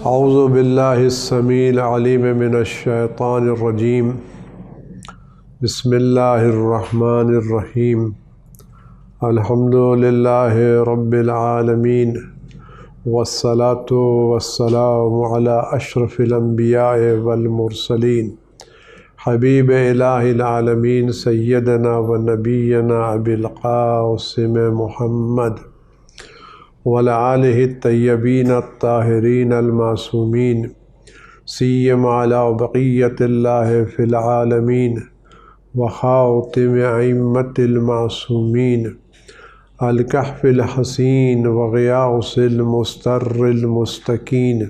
اعوذ باللہ السمیع العلیم من الشیطان الرجیم بسم اللہ الرحمن الرحیم الحمد للہ رب العالمین والصلاة والسلام علی اشرف الانبیاء والمرسلین حبیب الہ العالمین سیدنا و نبینا ابی القاسم محمد وعلی آلہ الطیبین الطاہرین المعصومین سیما علی بقیت اللہ فی العالمین وخاتم ائمۃ المعصومین الکہف الحسین وغیاث المستر المستکین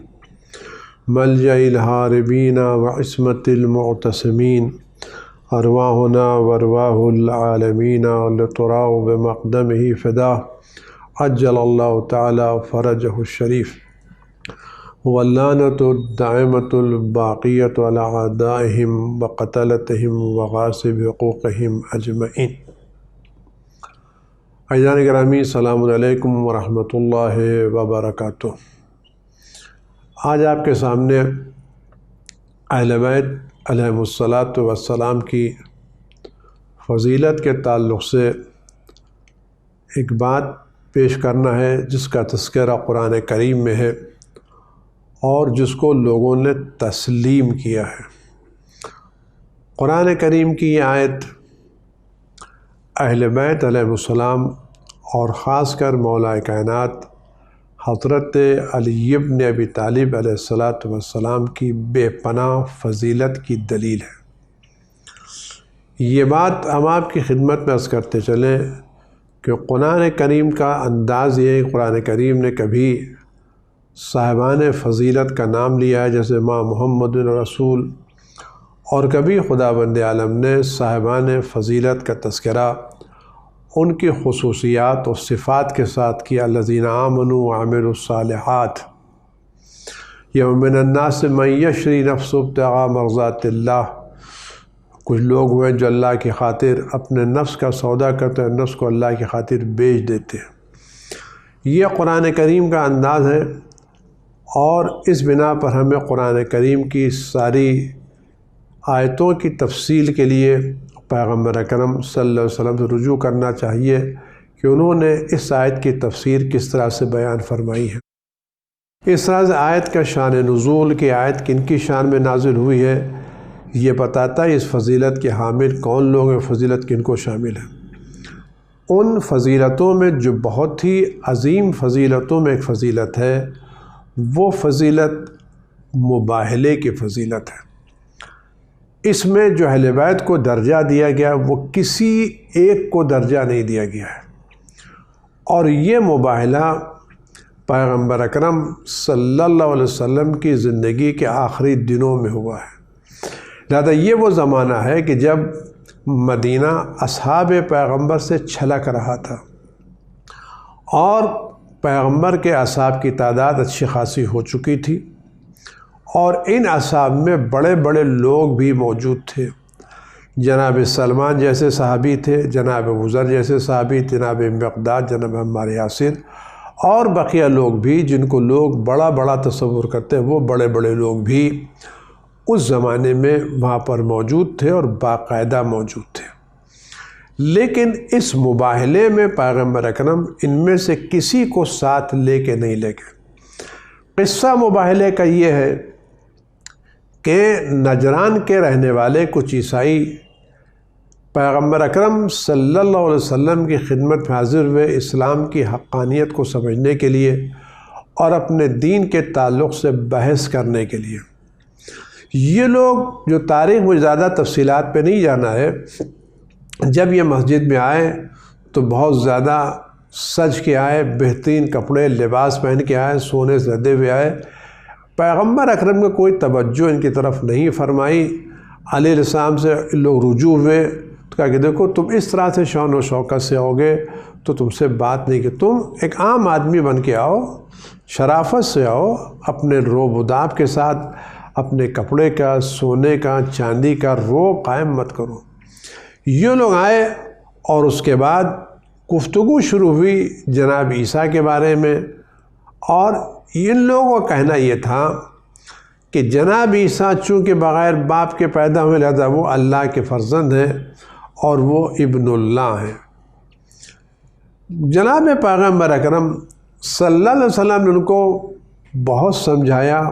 ملجأ الہاربین وعصمت المعتصمین ارواحنا وارواح العالمین لتراء بمقدمہ فدا عجل اللہ تعالی فرجہ الشریف واللعنۃ الدائمۃ الباقیۃ علی اعدائہم وقتلتہم وغاصب حقوقہم اجمعین۔ عزیزان گرامی، السلام علیکم ورحمۃ اللہ وبرکاتہ۔ آج آپ کے سامنے اہل بیت علیہم الصلاۃ والسلام کی فضیلت کے تعلق سے ایک بات پیش کرنا ہے جس کا تذکرہ قرآن کریم میں ہے اور جس کو لوگوں نے تسلیم کیا ہے۔ قرآن کریم کی یہ آیت اہل بیت علیہ السلام اور خاص کر مولا کائنات حضرت علی بن ابی طالب علیہ الصلاۃ والسلام کی بے پناہ فضیلت کی دلیل ہے۔ یہ بات ہم آپ کی خدمت میں عرض کرتے چلیں کہ قرآن کریم کا انداز یہ ہے، قرآن کریم نے کبھی صاحبان فضیلت کا نام لیا ہے جیسے ماں محمد رسول، اور کبھی خداوند عالم نے صاحبان فضیلت کا تذکرہ ان کی خصوصیات اور صفات کے ساتھ کیا۔ الذین آمنوا وعملوا الصالحات یوم من الناس من یشری نفسہ ابتغاء مرضات اللہ۔ کچھ لوگ ہوئے جو اللہ کی خاطر اپنے نفس کا سودا کرتے ہیں، نفس کو اللہ کی خاطر بیچ دیتے ہیں۔ یہ قرآن کریم کا انداز ہے، اور اس بنا پر ہمیں قرآن کریم کی ساری آیتوں کی تفصیل کے لیے پیغمبر اکرم صلی اللہ علیہ وسلم سے رجوع کرنا چاہیے کہ انہوں نے اس آیت کی تفسیر کس طرح سے بیان فرمائی ہے۔ اس طرح سے آیت کا شان نزول کی آیت کن کی شان میں نازل ہوئی ہے یہ بتاتا ہے اس فضیلت کے حامل کون لوگ ہیں، فضیلت کن کو شامل ہے۔ ان فضیلتوں میں جو بہت ہی عظیم فضیلتوں میں ایک فضیلت ہے، وہ فضیلت مباہلے کی فضیلت ہے۔ اس میں جو اہل بیت کو درجہ دیا گیا وہ کسی ایک کو درجہ نہیں دیا گیا ہے، اور یہ مباہلہ پیغمبر اکرم صلی اللہ علیہ وسلم کی زندگی کے آخری دنوں میں ہوا ہے۔ لہذا یہ وہ زمانہ ہے کہ جب مدینہ اصحاب پیغمبر سے چھلک رہا تھا، اور پیغمبر کے اصحاب کی تعداد اچھی خاصی ہو چکی تھی، اور ان اصحاب میں بڑے بڑے لوگ بھی موجود تھے۔ جناب سلمان جیسے صحابی تھے، جناب ابوذر جیسے صحابی، جناب مقداد، جناب عمار یاسر، اور بقیہ لوگ بھی جن کو لوگ بڑا بڑا تصور کرتے ہیں، وہ بڑے بڑے لوگ بھی اس زمانے میں وہاں پر موجود تھے اور باقاعدہ موجود تھے۔ لیکن اس مباہلے میں پیغمبر اکرم ان میں سے کسی کو ساتھ لے کے نہیں لے گئے۔ قصہ مباہلے کا یہ ہے کہ نجران کے رہنے والے کچھ عیسائی پیغمبر اکرم صلی اللہ علیہ وسلم کی خدمت میں حاضر ہوئے اسلام کی حقانیت کو سمجھنے کے لیے اور اپنے دین کے تعلق سے بحث کرنے کے لیے۔ یہ لوگ، جو تاریخ میں زیادہ تفصیلات پہ نہیں جانا ہے، جب یہ مسجد میں آئے تو بہت زیادہ سج کے آئے، بہترین کپڑے لباس پہن کے آئے، سونے سے لدے ہوئے آئے۔ پیغمبر اکرم کا کوئی توجہ ان کی طرف نہیں فرمائی۔ علیہ السلام سے لوگ رجوع ہوئے تو کہا کہ دیکھو تم اس طرح سے شان و شوکت سے آؤ گے تو تم سے بات نہیں، کہ تم ایک عام آدمی بن کے آؤ، شرافت سے آؤ، اپنے روب و داب کے ساتھ اپنے کپڑے کا، سونے کا، چاندی کا روب قائم مت کرو۔ یہ لوگ آئے اور اس کے بعد گفتگو شروع ہوئی جناب عیسیٰ کے بارے میں، اور ان لوگوں کا کہنا یہ تھا کہ جناب عیسیٰ چونکہ بغیر باپ کے پیدا ہوئے لہذا وہ اللہ کے فرزند ہیں اور وہ ابن اللہ ہیں۔ جناب پیغمبر اکرم صلی اللہ علیہ وسلم نے ان کو بہت سمجھایا،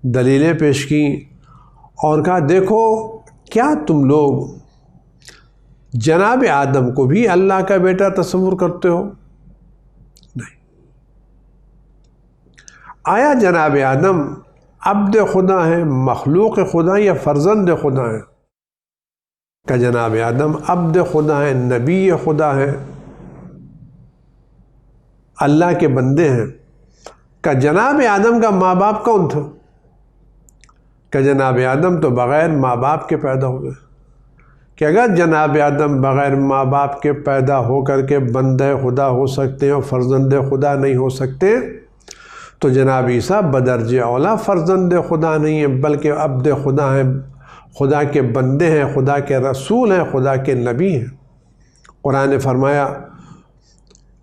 دلیلیں پیش کی اور کہا دیکھو کیا تم لوگ جناب آدم کو بھی اللہ کا بیٹا تصور کرتے ہو؟ نہیں۔ آیا جناب آدم عبد خدا ہے، مخلوق خدا یا فرزند خدا ہے؟ کہ جناب آدم عبد خدا ہے، نبی خدا ہے، اللہ کے بندے ہیں۔ کہ جناب آدم کا ماں باپ کون تھا؟ کہ جناب آدم تو بغیر ماں باپ کے پیدا ہوئے۔ کہ اگر جناب آدم بغیر ماں باپ کے پیدا ہو کر کے بندہ خدا ہو سکتے ہیں اور فرزند خدا نہیں ہو سکتے تو جناب عیسیٰ بدرجہ اولا فرزند خدا نہیں ہیں بلکہ عبد خدا ہیں، خدا کے بندے ہیں، خدا کے رسول ہیں، خدا کے نبی ہیں۔ قرآن نے فرمایا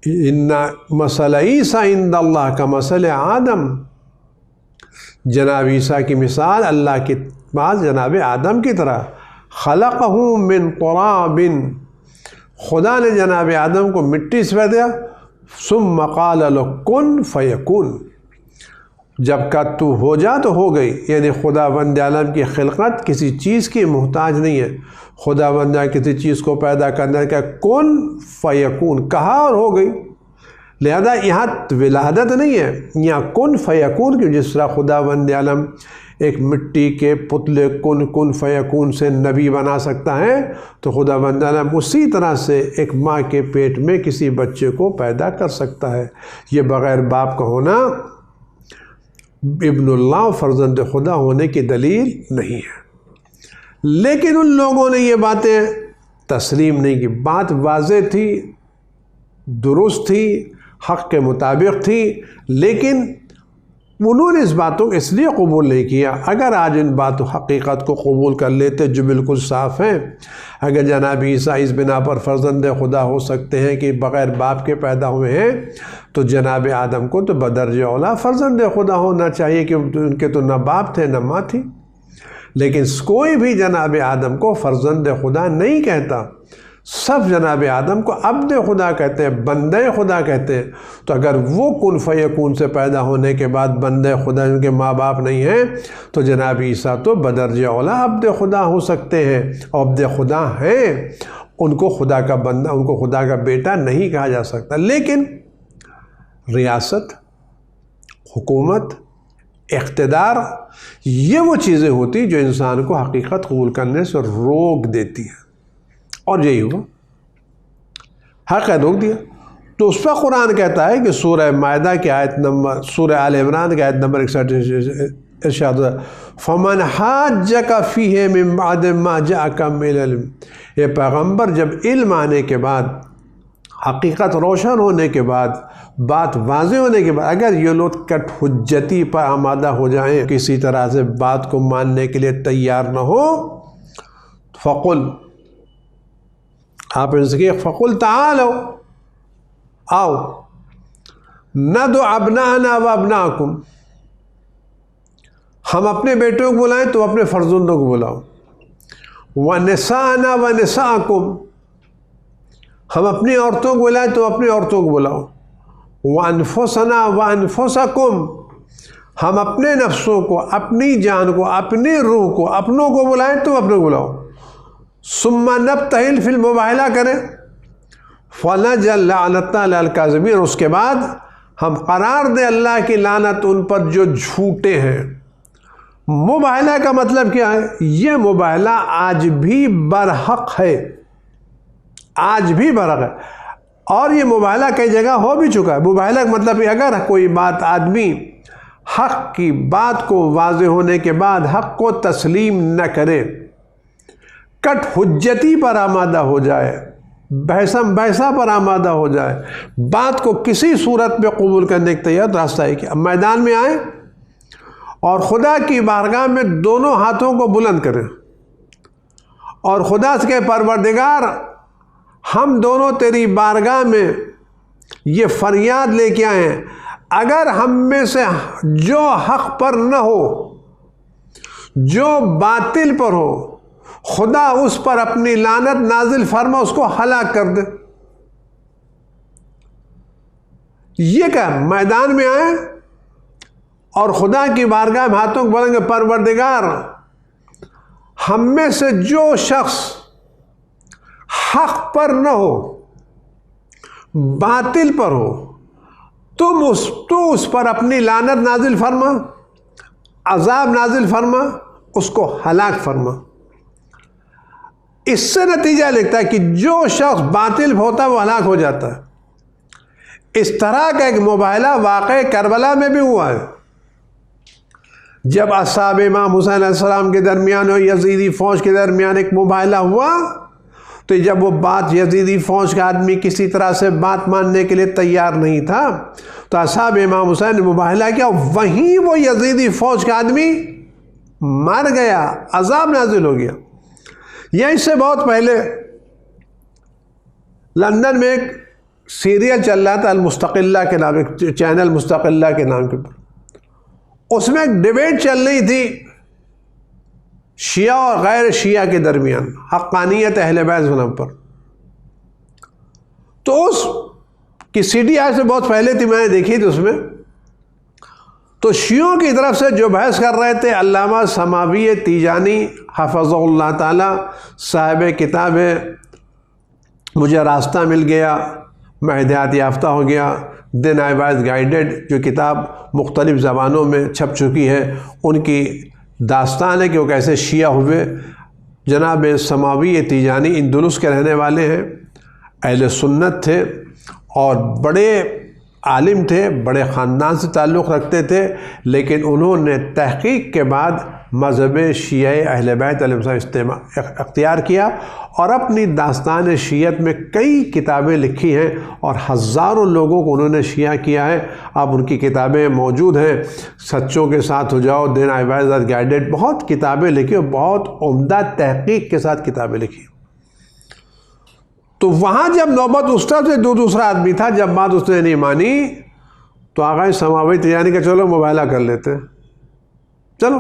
ان مثل عیسیٰ عند اللہ کا مثل آدم، جناب عیسیٰ کی مثال اللہ کے پاس جناب آدم کی طرح، خلقہ من تراب، خدا نے جناب آدم کو مٹی سے پیدا کیا، ثم قال له کن فیکون، جب کہ تو ہو جا تو ہو گئی۔ یعنی خدا بند عالم کی خلقت کسی چیز کی محتاج نہیں ہے، خدا بند کسی چیز کو پیدا کرنے کا کن فیکون کہا اور ہو گئی۔ لہذا یہاں ولادت نہیں ہے، یہاں کن فیکون کی، جس طرح خدا بند عالم ایک مٹی کے پتلے کن فیکون سے نبی بنا سکتا ہے تو خدا بند عالم اسی طرح سے ایک ماں کے پیٹ میں کسی بچے کو پیدا کر سکتا ہے۔ یہ بغیر باپ کا ہونا ابن اللہ فرزند خدا ہونے کی دلیل نہیں ہے۔ لیکن ان لوگوں نے یہ باتیں تسلیم نہیں کی۔ بات واضح تھی، درست تھی، حق کے مطابق تھی، لیکن انہوں نے اس باتوں کو اس لیے قبول نہیں کیا۔ اگر آج ان باتوں حقیقت کو قبول کر لیتے جو بالکل صاف ہیں، اگر جناب عیسیٰ اس بنا پر فرزند خدا ہو سکتے ہیں کہ بغیر باپ کے پیدا ہوئے ہیں تو جناب آدم کو تو بدرجہ اولا فرزند خدا ہونا چاہیے کہ ان کے تو نہ باپ تھے نہ ماں تھی۔ لیکن کوئی بھی جناب آدم کو فرزند خدا نہیں کہتا، سب جناب آدم کو عبد خدا کہتے ہیں، بندے خدا کہتے ہیں۔ تو اگر وہ کن فیکون سے پیدا ہونے کے بعد بندے خدا ان کے ماں باپ نہیں ہیں تو جناب عیسیٰ تو بدرجہ اولا عبد خدا ہو سکتے ہیں، اور عبد خدا ہیں، ان کو خدا کا بندہ، ان کو خدا کا بیٹا نہیں کہا جا سکتا۔ لیکن ریاست، حکومت، اقتدار، یہ وہ چیزیں ہوتی جو انسان کو حقیقت قبول کرنے سے روک دیتی ہیں، اور یہی ہوا، حق ہے روک دیا۔ تو اس پر قرآن کہتا ہے کہ سورہ مائدہ کی آیت نمبر، سورہ آل عمران کی آیت نمبر 61 ارشاد فمن حاجک فیہ من بعد ما جاءک من العلم، یہ پیغمبر جب علم آنے کے بعد، حقیقت روشن ہونے کے بعد، بات واضح ہونے کے بعد اگر یہ لوگ کٹ حجتی پر آمادہ ہو جائیں، کسی طرح سے بات کو ماننے کے لیے تیار نہ ہو، فقل، آپ ان سے کہ فقل تعالوا، آؤ، ندعو ابناءنا و ابناءکم، ہم اپنے بیٹوں کو بلائیں تو اپنے فرزندوں کو بلاؤ، ونساءنا و نساءکم، ہم اپنی عورتوں کو بلائیں تو اپنی عورتوں کو بلاؤ، وانفسنا وانفسکم، ہم اپنے نفسوں کو، اپنی جان کو، اپنی روح کو، اپنوں کو بلائیں تو اپنوں کو بلاؤ، ثم نبتہل فی المباہلہ کریں، فنجعل لعنتنا علی الکاذبین، اس کے بعد ہم قرار دیں اللہ کی لعنت ان پر جو جھوٹے ہیں۔ مباہلہ کا مطلب کیا ہے؟ یہ مباہلہ آج بھی برحق ہے، آج بھی برحق ہے، اور یہ مباہلہ کئی جگہ ہو بھی چکا ہے۔ مباہلہ کا مطلب ہے اگر کوئی بات آدمی حق کی بات کو واضح ہونے کے بعد حق کو تسلیم نہ کرے، کٹ حجتی پر آمادہ ہو جائے، بحثہ پر آمادہ ہو جائے، بات کو کسی صورت میں قبول کرنے کے تیار، راستہ ہے کہ اب میدان میں آئیں اور خدا کی بارگاہ میں دونوں ہاتھوں کو بلند کریں اور خدا سے کہ پروردگار، ہم دونوں تیری بارگاہ میں یہ فریاد لے کے آئے ہیں، اگر ہم میں سے جو حق پر نہ ہو، جو باطل پر ہو، خدا اس پر اپنی لعنت نازل فرما، اس کو ہلاک کر دے۔ یہ کہ میدان میں آئیں اور خدا کی بارگاہ میں ہاتھوں کو بولیں گے پروردگار، ہم میں سے جو شخص حق پر نہ ہو، باطل پر ہو، تو اس پر اپنی لعنت نازل فرما، عذاب نازل فرما، اس کو ہلاک فرما۔ اس سے نتیجہ لکھتا ہے کہ جو شخص باطل ہوتا ہے وہ ہلاک ہو جاتا ہے۔ اس طرح کا ایک مباہلہ واقع کربلا میں بھی ہوا ہے، جب اصحاب امام حسین علیہ السلام کے درمیان اور یزیدی فوج کے درمیان ایک مباہلہ ہوا، تو جب وہ بات یزیدی فوج کا آدمی کسی طرح سے بات ماننے کے لیے تیار نہیں تھا، تو اصحاب امام حسین نے مباہلہ کیا، وہیں وہ یزیدی فوج کا آدمی مر گیا، عذاب نازل ہو گیا۔ یہیں سے بہت پہلے لندن میں ایک سیریل چل رہا تھا المستقلہ کے نام، ایک چینل مستقلہ کے نام کے اوپر، اس میں ایک ڈیبیٹ چل رہی تھی شیعہ اور غیر شیعہ کے درمیان، حقانیت اہل بیت ونب پر۔ تو اس کی سی ڈی آج سے بہت پہلے تھی، میں نے دیکھی تھی۔ اس میں تو شیعوں کی طرف سے جو بحث کر رہے تھے علامہ سماوی تیجانی حفظہ اللہ تعالی، صاحب کتاب ہے مجھے راستہ مل گیا، میں ہدایت یافتہ ہو گیا، دین آئی واز گائیڈڈ، جو کتاب مختلف زبانوں میں چھپ چکی ہے، ان کی داستان ہے کہ وہ کیسے شیعہ ہوئے۔ جناب سماوی تیجانی اندلس کے رہنے والے ہیں، اہل سنت تھے اور بڑے عالم تھے، بڑے خاندان سے تعلق رکھتے تھے، لیکن انہوں نے تحقیق کے بعد مذہب شیعہ اہل بیت علیہ السلام اختیار کیا اور اپنی داستان شیعت میں کئی کتابیں لکھی ہیں اور ہزاروں لوگوں کو انہوں نے شیعہ کیا ہے۔ اب ان کی کتابیں موجود ہیں، سچوں کے ساتھ ہو جاؤ، دین آئی واز گائیڈڈ، بہت کتابیں لکھی اور بہت عمدہ تحقیق کے ساتھ کتابیں لکھی۔ تو وہاں جب نوبت اس طرف سے دوسرا آدمی تھا، جب بات اس نے نہیں مانی تو آغا سماوی تیجانی کہ چلو مباہلہ کر لیتے، چلو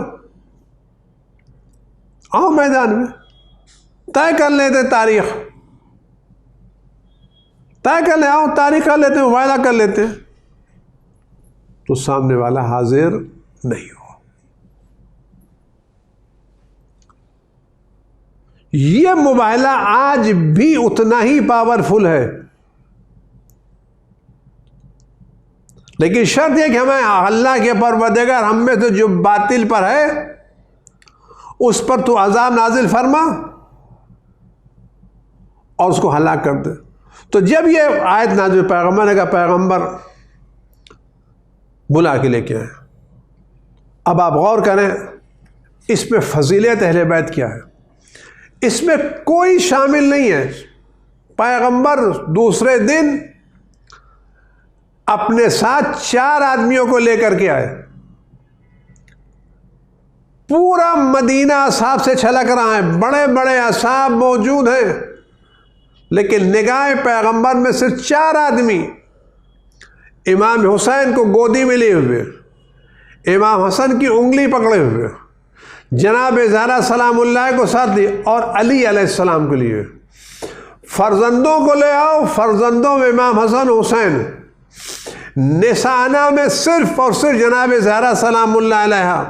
آؤ میدان میں طے کر لیتے، تاریخ طے کر لیں، آؤ تاریخ کر لیتے، مباہلہ کر لیتے۔ تو سامنے والا حاضر نہیں ہوا۔ یہ مباہلہ آج بھی اتنا ہی پاورفل ہے، لیکن شرط یہ کہ ہمیں اللہ کے پروردگار ہم میں سے جو باطل پر ہے اس پر تو عذاب نازل فرما اور اس کو ہلاک کر دے۔ تو جب یہ آیت نازل، پیغمبر نے کہا پیغمبر بلا کے لے کے آئے۔ اب آپ غور کریں اس میں فضیلت اہل بیت کیا ہے، اس میں کوئی شامل نہیں ہے۔ پیغمبر دوسرے دن اپنے ساتھ 4 آدمیوں کو لے کر کے آئے، پورا مدینہ اصحاب سے چھلک رہا ہے، بڑے بڑے اصحاب موجود ہیں، لیکن نگاہ پیغمبر میں صرف 4 آدمی، امام حسین کو گودی میں لیے ہوئے، امام حسن کی انگلی پکڑے ہوئے، جناب زہرا سلام اللہ کو ساتھ دی اور علی علیہ السلام کے لیے۔ فرزندوں کو لے آؤ، فرزندوں میں امام حسن حسین، نسانا میں صرف اور صرف جناب زہرا سلام اللہ علیہ،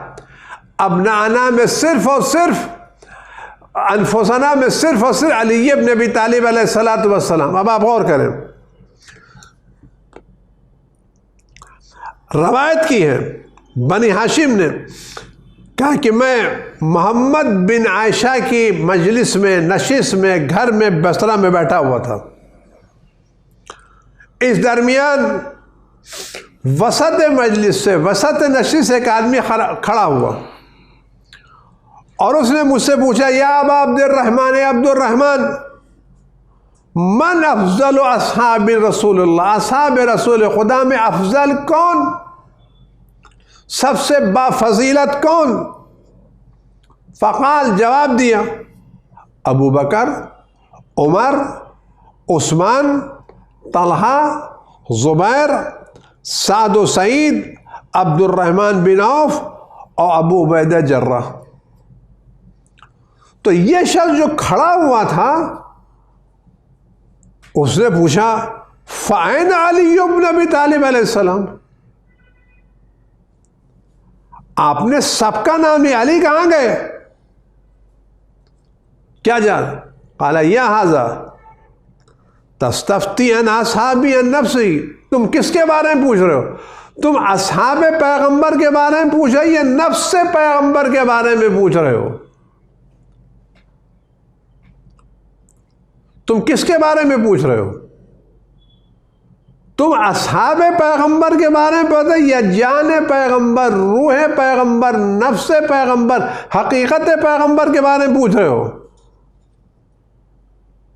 ابنانا میں صرف اور صرف، انفسنا میں صرف اور صرف علی ابن ابی طالب علیہ الصلوۃ والسلام۔ اب آپ غور کریں، روایت کی ہے بنی ہاشم نے کہا کہ میں محمد بن عائشہ کی مجلس میں، نشست میں، گھر میں بسترہ میں بیٹھا ہوا تھا۔ اس درمیان وسط مجلس سے، وسط نشست سے ایک آدمی کھڑا ہوا اور اس نے مجھ سے پوچھا، یا ابا عبد الرحمن، عبد الرحمن، من افضل اصحاب رسول اللہ، اصحاب رسول خدا میں افضل کون، سب سے با فضیلت کون؟ فقال، جواب دیا، ابو بکر، عمر، عثمان، طلحہ، زبیر، سعد و سعید، عبد الرحمن بن عوف اور ابو عبیدہ جراح۔ تو یہ شخص جو کھڑا ہوا تھا اس نے پوچھا فَأَيْنَ عَلِيُّ بْنُ أَبِي طالب علیہ السلام، آپ نے سب کا نام لیا، علی کہاں گئے؟ کیا جان؟ قال یا ھذا تستفتی عن اصحابی عن نفسی، تم کس کے بارے میں پوچھ رہے ہو؟ تم اصحاب پیغمبر کے بارے میں پوچھ رہے ہو یا نفس پیغمبر کے بارے میں پوچھ رہے ہو؟ تم کس کے بارے میں پوچھ رہے ہو؟ تم اصحاب پیغمبر کے بارے میں پوچھ رہے ہو یا جان پیغمبر، روح پیغمبر، نفس پیغمبر، حقیقت پیغمبر کے بارے میں پوچھ رہے ہو؟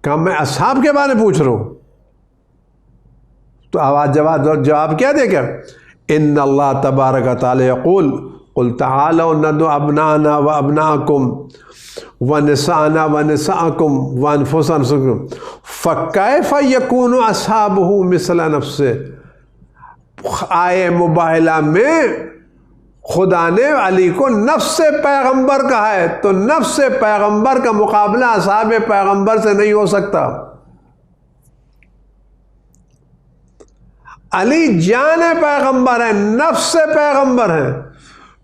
کہ میں اصحاب کے بارے میں پوچھ رہا ہوں۔ تو آواز جواب کیا دے گا؟ ان اللہ تبارک و تعالی یقول قل تعالوا ندعو ابناءنا وابناءکم ونساءنا ونساءکم وانفسنا فکیف یکون اصحابہ مثل نفسہ۔ آئے مباہلہ میں خدا نے علی کو نفس پیغمبر کہا ہے، تو نفس پیغمبر کا مقابلہ اصحاب پیغمبر سے نہیں ہو سکتا۔ علی جان پیغمبر ہے، نفس پیغمبر ہے،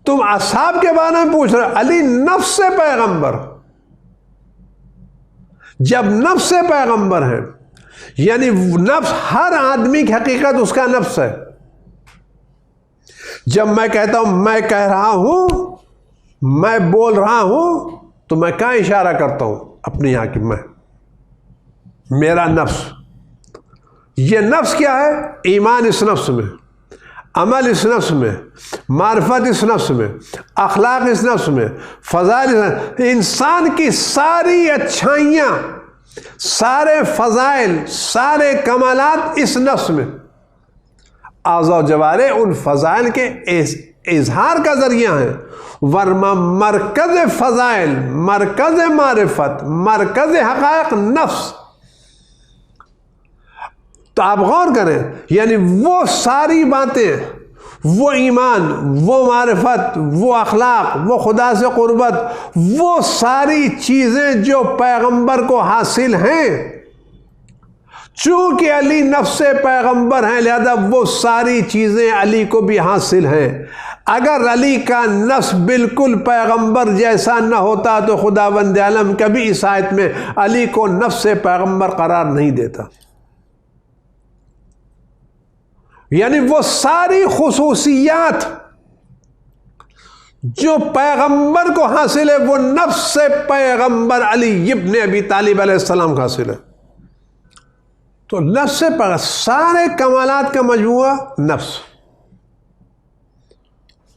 تم اصحاب کے بارے میں پوچھ رہے، علی نفس پیغمبر۔ جب نفس پیغمبر ہے یعنی نفس، ہر آدمی کی حقیقت اس کا نفس ہے۔ جب میں کہتا ہوں میں کہہ رہا ہوں، میں بول رہا ہوں، تو میں کہاں اشارہ کرتا ہوں؟ اپنی یہاں کی میں، میرا نفس۔ یہ نفس کیا ہے؟ ایمان اس نفس میں، عمل اس نفس میں، معرفت اس نفس میں، اخلاق اس نفس میں، فضائل اس نفس میں۔ انسان کی ساری اچھائیاں، سارے فضائل، سارے کمالات اس نفس میں۔ اعضاء و جوارح ان فضائل کے اظہار کا ذریعہ ہیں، ورنہ مرکز فضائل، مرکز معرفت، مرکز حقائق نفس۔ تو آپ غور کریں، یعنی وہ ساری باتیں، وہ ایمان، وہ معرفت، وہ اخلاق، وہ خدا سے قربت، وہ ساری چیزیں جو پیغمبر کو حاصل ہیں، چونکہ علی نفس پیغمبر ہیں لہذا وہ ساری چیزیں علی کو بھی حاصل ہیں۔ اگر علی کا نفس بالکل پیغمبر جیسا نہ ہوتا تو خداوند عالم کبھی اس آیت میں علی کو نفس پیغمبر قرار نہیں دیتا۔ یعنی وہ ساری خصوصیات جو پیغمبر کو حاصل ہے وہ نفس پیغمبر علی ابن ابی طالب علیہ السلام کو حاصل ہے۔ تو نفس پر سارے کمالات کا مجموعہ نفس،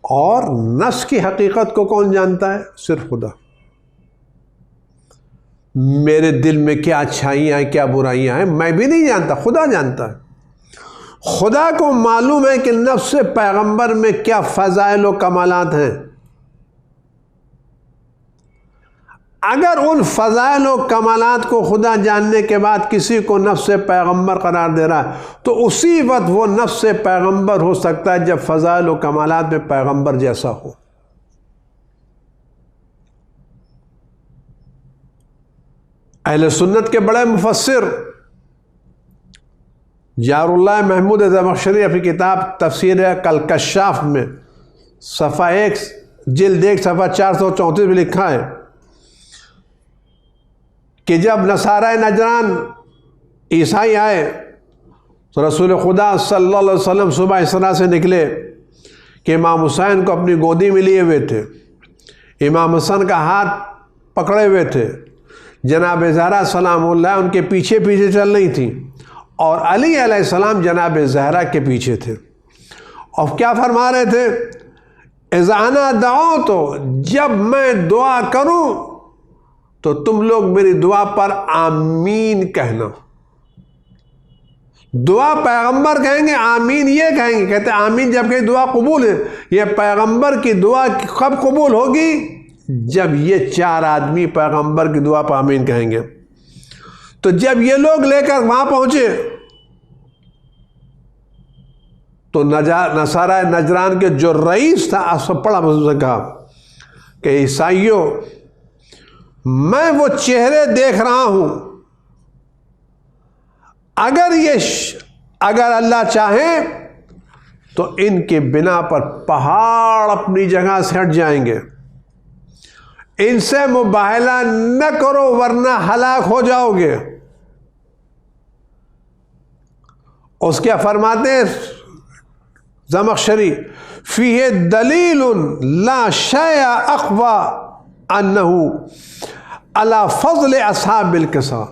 اور نفس کی حقیقت کو کون جانتا ہے؟ صرف خدا۔ میرے دل میں کیا اچھائیاں ہیں، کیا برائیاں ہیں، میں بھی نہیں جانتا، خدا جانتا ہے۔ خدا کو معلوم ہے کہ نفس پیغمبر میں کیا فضائل و کمالات ہیں۔ اگر ان فضائل و کمالات کو خدا جاننے کے بعد کسی کو نفس پیغمبر قرار دے رہا ہے تو اسی وقت وہ نفس پیغمبر ہو سکتا ہے جب فضائل و کمالات میں پیغمبر جیسا ہو۔ اہل سنت کے بڑے مفسر جار اللہ محمود زمخشری اپنی کتاب تفسیر کلکشاف میں صفحہ 1 جلد 1 صفحہ 434 میں لکھا ہے کہ جب نصارہ نجران عیسائی آئے تو رسول خدا صلی اللہ علیہ وسلم صبح اسراء سے نکلے کہ امام حسین کو اپنی گودی میں لیے ہوئے تھے، امام حسن کا ہاتھ پکڑے ہوئے تھے، جناب زہرا سلام اللہ ان کے پیچھے پیچھے چل رہی تھی، اور علی علیہ السلام جناب زہرا کے پیچھے تھے، اور کیا فرما رہے تھے؟ اذا انا دعوت، جب میں دعا کروں تو تم لوگ میری دعا پر آمین کہنا۔ دعا پیغمبر کہیں گے، آمین یہ کہیں گے، کہتے ہیں آمین جب کہ دعا قبول ہے۔ یہ پیغمبر کی دعا کب قبول ہوگی؟ جب یہ 4 آدمی پیغمبر کی دعا پر آمین کہیں گے۔ تو جب یہ لوگ لے کر وہاں پہنچے تو نصارہ نجران کے جو رئیس تھا سب پڑا اس نے کہا کہ عیسائیوں میں وہ چہرے دیکھ رہا ہوں، اگر اللہ چاہے تو ان کے بنا پر پہاڑ اپنی جگہ سے ہٹ جائیں گے، ان سے مباہلہ نہ کرو ورنہ ہلاک ہو جاؤ گے۔ اس کیا فرماتے ہیں زمخشری، فیہ دلیل لا شیء اقوی انہ علی فضل اصحاب الکسا،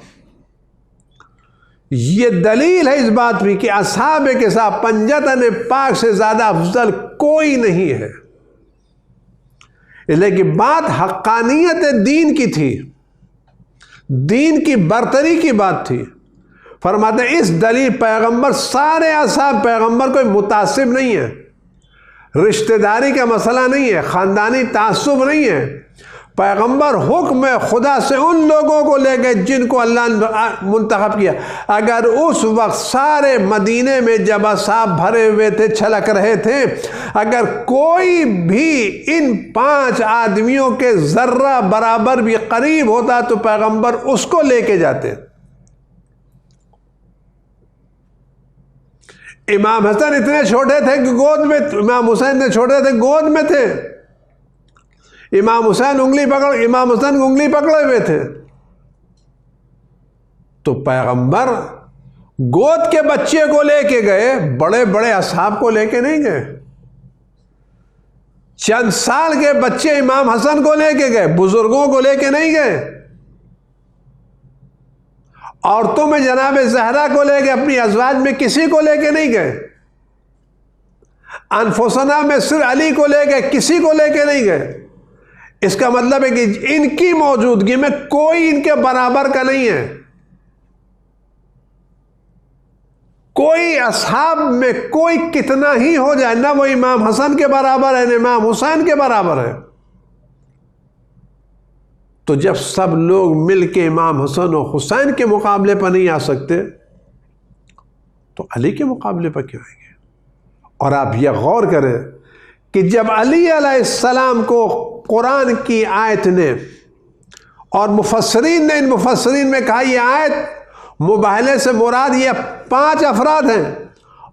یہ دلیل ہے اس بات بھی کہ اصحاب کسا پنجتن پاک سے زیادہ افضل کوئی نہیں ہے۔ لیکن بات حقانیت دین کی تھی، دین کی برتری کی بات تھی۔ فرماتے ہیں اس دلیل پیغمبر سارے اصحاب پیغمبر کوئی متعصب نہیں ہے، رشتہ داری کا مسئلہ نہیں ہے، خاندانی تعصب نہیں ہے۔ پیغمبر حکم خدا سے ان لوگوں کو لے گئے جن کو اللہ نے منتخب کیا۔ اگر اس وقت سارے مدینے میں جب اصحاب بھرے ہوئے تھے، چھلک رہے تھے، اگر کوئی بھی ان 5 آدمیوں کے ذرہ برابر بھی قریب ہوتا تو پیغمبر اس کو لے کے جاتے۔ امام حسن اتنے چھوٹے تھے کہ گود میں، امام حسین اتنے چھوٹے تھے گود میں تھے، امام حسین انگلی پکڑے ہوئے تھے، تو پیغمبر گود کے بچے کو لے کے گئے، بڑے بڑے اصحاب کو لے کے نہیں گئے۔ چند سال کے بچے امام حسن کو لے کے گئے، بزرگوں کو لے کے نہیں گئے۔ عورتوں میں جناب زہرا کو لے کے، اپنی ازواج میں کسی کو لے کے نہیں گئے۔ انفسنا میں صرف علی کو لے گئے، کسی کو لے کے نہیں گئے۔ اس کا مطلب ہے کہ ان کی موجودگی میں کوئی ان کے برابر کا نہیں ہے، کوئی اصحاب میں کوئی کتنا ہی ہو جائے، نہ وہ امام حسن کے برابر ہے نہ امام حسین کے برابر ہے۔ تو جب سب لوگ مل کے امام حسن و حسین کے مقابلے پر نہیں آ سکتے تو علی کے مقابلے پر کیوں آئیں گے؟ اور آپ یہ غور کریں کہ جب علی علیہ السلام کو قرآن کی آیت نے اور مفسرین نے، ان مفسرین میں کہا یہ آیت مباہلے سے مراد یہ 5 افراد ہیں،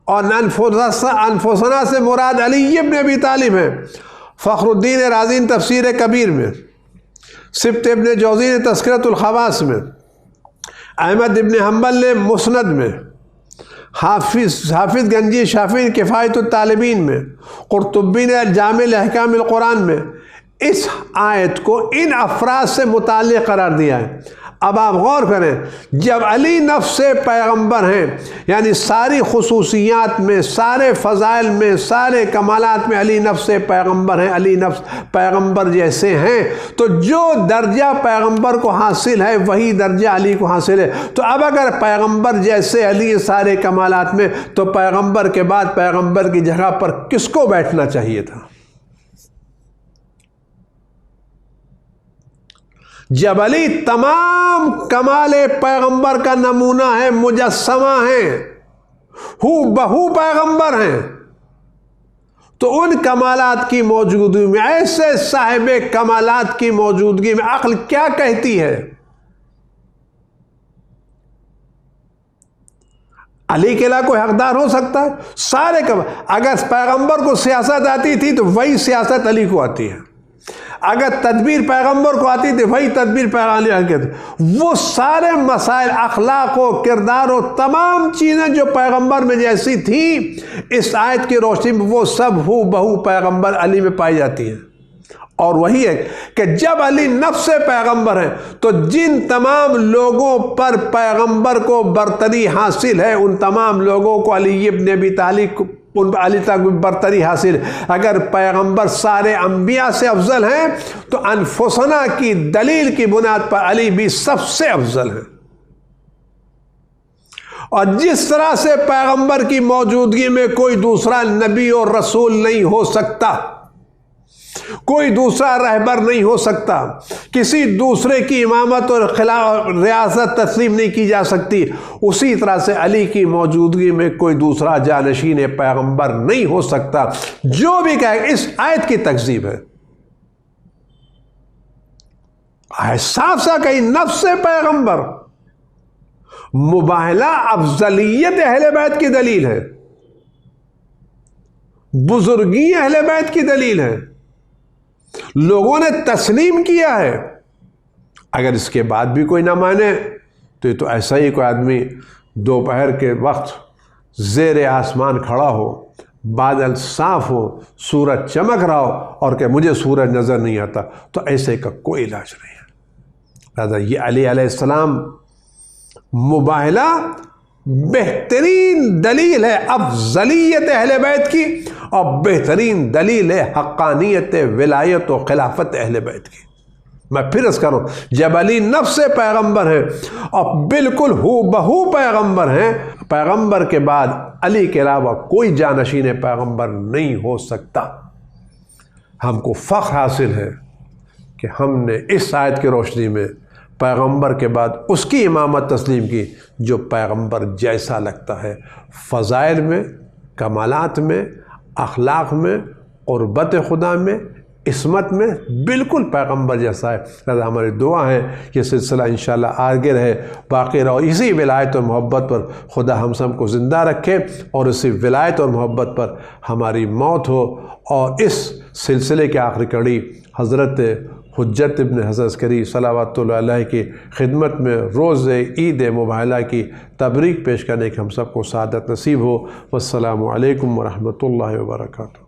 اور انفسنا سے مراد علی ابن ابی طالب ہیں۔ فخر الدین رازی نے تفسیر کبیر میں، سبت ابن جوزی نے تذکرۃ الخواص میں، احمد ابن حنبل نے مسند میں، حافظ گنجی شافعی نے کفایت الطالبین میں، قرطبی نے جامع احکام القرآن میں اس آیت کو ان افراد سے متعلق قرار دیا ہے۔ اب آپ غور کریں، جب علی نفس پیغمبر ہیں، یعنی ساری خصوصیات میں، سارے فضائل میں، سارے کمالات میں علی نفس پیغمبر ہیں، علی نفس پیغمبر جیسے ہیں، تو جو درجہ پیغمبر کو حاصل ہے وہی درجہ علی کو حاصل ہے۔ تو اب اگر پیغمبر جیسے علی سارے کمالات میں، تو پیغمبر کے بعد پیغمبر کی جگہ پر کس کو بیٹھنا چاہیے تھا؟ جب علی تمام کمال پیغمبر کا نمونہ ہے، مجسمہ ہیں، ہو بہو پیغمبر ہیں، تو ان کمالات کی موجودگی میں، ایسے صاحب کمالات کی موجودگی میں عقل کیا کہتی ہے؟ علی کے علاوہ کوئی حقدار ہو سکتا ہے؟ سارے اگر پیغمبر کو سیاست آتی تھی تو وہی سیاست علی کو آتی ہے، اگر تدبیر پیغمبر کو آتی تھی وہی تدبیر پیغمبر کے تھے۔ وہ سارے مسائل، اخلاق و کردار و تمام چیزیں جو پیغمبر میں جیسی تھیں، اس آیت کی روشنی میں وہ سب ہو بہو پیغمبر علی میں پائی جاتی ہیں۔ اور وہی ہے کہ جب علی نفس پیغمبر ہیں تو جن تمام لوگوں پر پیغمبر کو برتری حاصل ہے، ان تمام لوگوں کو علی ابن ابی طالب کو، ان پر علی تک برتری حاصل۔ اگر پیغمبر سارے انبیاء سے افضل ہیں تو انفسنا کی دلیل کی بنیاد پر علی بھی سب سے افضل ہیں۔ اور جس طرح سے پیغمبر کی موجودگی میں کوئی دوسرا نبی اور رسول نہیں ہو سکتا، کوئی دوسرا رہبر نہیں ہو سکتا، کسی دوسرے کی امامت اور ریاست تسلیم نہیں کی جا سکتی، اسی طرح سے علی کی موجودگی میں کوئی دوسرا جانشین پیغمبر نہیں ہو سکتا۔ جو بھی کہے اس آیت کی تکذیب ہے، صاف سا کہیں نفس پیغمبر، مباہلہ افضلیت اہل بیت کی دلیل ہے، بزرگی اہل بیت کی دلیل ہے، لوگوں نے تسلیم کیا ہے۔ اگر اس کے بعد بھی کوئی نہ مانے تو یہ تو ایسا ہی کوئی آدمی دوپہر کے وقت زیر آسمان کھڑا ہو، بادل صاف ہو، سورج چمک رہا ہو اور کہ مجھے سورج نظر نہیں آتا، تو ایسے کا کوئی علاج نہیں ہے۔ لہذا یہ علی علیہ السلام مباہلہ بہترین دلیل ہے افضلیت اہل بیت کی، اور بہترین دلیل ہے حقانیت ولایت و خلافت اہل بیت کی۔ میں پھر اس کروں، جب علی نفس پیغمبر ہیں اور بالکل ہو بہو پیغمبر ہیں، پیغمبر کے بعد علی کے علاوہ کوئی جانشین پیغمبر نہیں ہو سکتا۔ ہم کو فخر حاصل ہے کہ ہم نے اس آیت کی روشنی میں پیغمبر کے بعد اس کی امامت تسلیم کی جو پیغمبر جیسا لگتا ہے، فضائل میں، کمالات میں، اخلاق میں، قربت خدا میں، عصمت میں بالکل پیغمبر جیسا ہے۔ لہذا ہماری دعا ہے یہ سلسلہ انشاءاللہ آگے رہے، باقی رہو، اسی ولایت اور محبت پر خدا ہم سب کو زندہ رکھے، اور اسی ولایت اور محبت پر ہماری موت ہو، اور اس سلسلے کے آخری کڑی حضرت حجت ابن حسن عسکری صلوات اللہ علیہ کی خدمت میں روز عید مباہلہ کی تبریک پیش کرنے کی ہم سب کو سعادت نصیب ہو۔ والسلام علیکم ورحمۃ اللہ وبرکاتہ۔